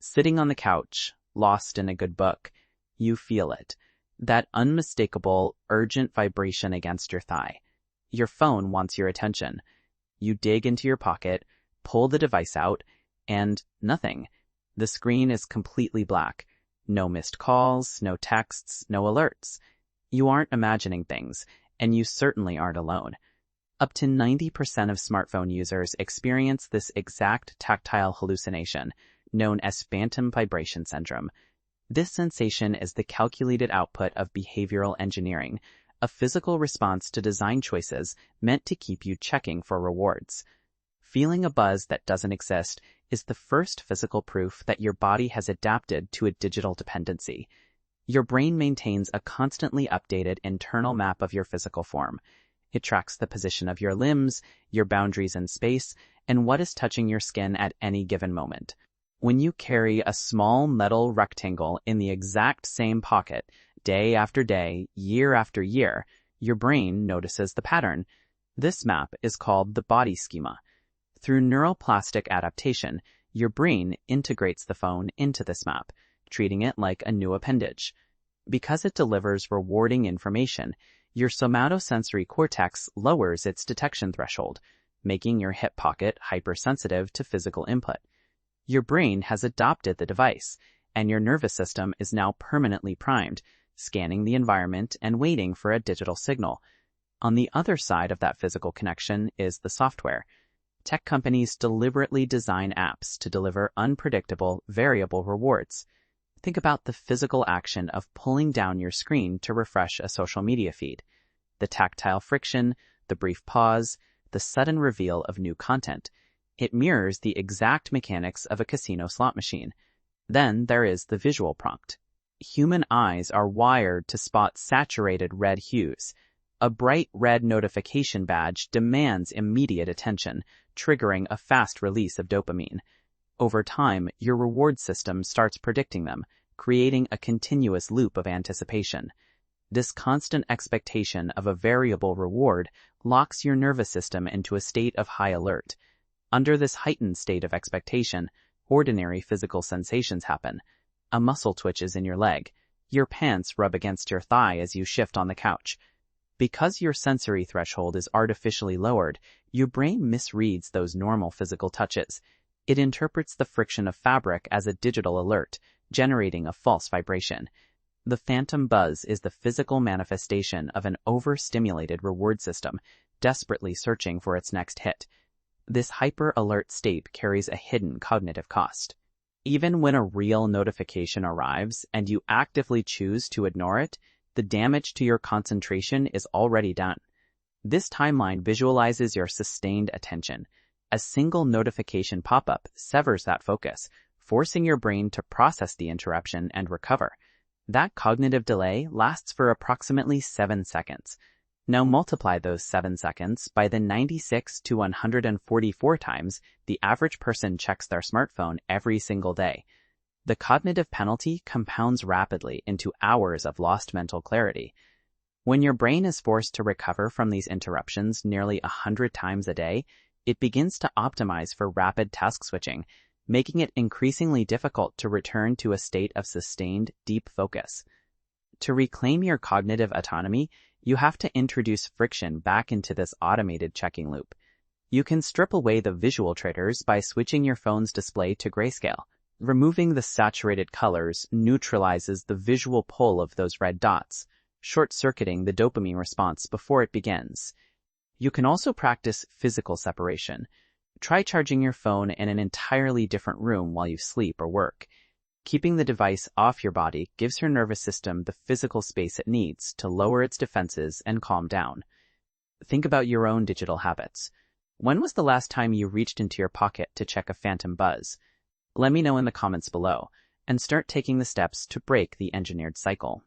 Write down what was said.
Sitting on the couch, lost in a good book, you feel it. That unmistakable, urgent vibration against your thigh. Your phone wants your attention. You dig into your pocket, pull the device out, and nothing. The screen is completely black. No missed calls, no texts, no alerts. You aren't imagining things, and you certainly aren't alone. Up to 90% of smartphone users experience this exact tactile hallucination, known as phantom vibration syndrome. This sensation is the calculated output of behavioral engineering, a physical response to design choices meant to keep you checking for rewards. Feeling a buzz that doesn't exist is the first physical proof that your body has adapted to a digital dependency. Your brain maintains a constantly updated internal map of your physical form. It tracks the position of your limbs, your boundaries in space, and what is touching your skin at any given moment. When you carry a small metal rectangle in the exact same pocket, day after day, year after year, your brain notices the pattern. This map is called the body schema. Through neuroplastic adaptation, your brain integrates the phone into this map, treating it like a new appendage. Because it delivers rewarding information, your somatosensory cortex lowers its detection threshold, making your hip pocket hypersensitive to physical input. Your brain has adopted the device, and your nervous system is now permanently primed, scanning the environment and waiting for a digital signal. On the other side of that physical connection is the software. Tech companies deliberately design apps to deliver unpredictable, variable rewards. Think about the physical action of pulling down your screen to refresh a social media feed. The tactile friction, the brief pause, the sudden reveal of new content. It mirrors the exact mechanics of a casino slot machine. Then there is the visual prompt. Human eyes are wired to spot saturated red hues. A bright red notification badge demands immediate attention, triggering a fast release of dopamine. Over time, your reward system starts predicting them, creating a continuous loop of anticipation. This constant expectation of a variable reward locks your nervous system into a state of high alert. Under this heightened state of expectation, ordinary physical sensations happen. A muscle twitches in your leg. Your pants rub against your thigh as you shift on the couch. Because your sensory threshold is artificially lowered, your brain misreads those normal physical touches. It interprets the friction of fabric as a digital alert, generating a false vibration. The phantom buzz is the physical manifestation of an overstimulated reward system, desperately searching for its next hit. This hyper-alert state carries a hidden cognitive cost. Even when a real notification arrives and you actively choose to ignore it, the damage to your concentration is already done. This timeline visualizes your sustained attention. A single notification pop-up severs that focus, forcing your brain to process the interruption and recover. That cognitive delay lasts for approximately 7 seconds. Now multiply those 7 seconds by the 96 to 144 times the average person checks their smartphone every single day. The cognitive penalty compounds rapidly into hours of lost mental clarity. When your brain is forced to recover from these interruptions nearly 100 times a day, it begins to optimize for rapid task switching, making it increasingly difficult to return to a state of sustained, deep focus. To reclaim your cognitive autonomy, you have to introduce friction back into this automated checking loop. You can strip away the visual triggers by switching your phone's display to grayscale. Removing the saturated colors neutralizes the visual pull of those red dots, short-circuiting the dopamine response before it begins. You can also practice physical separation. Try charging your phone in an entirely different room while you sleep or work. Keeping the device off your body gives your nervous system the physical space it needs to lower its defenses and calm down. Think about your own digital habits. When was the last time you reached into your pocket to check a phantom buzz? Let me know in the comments below, and start taking the steps to break the engineered cycle.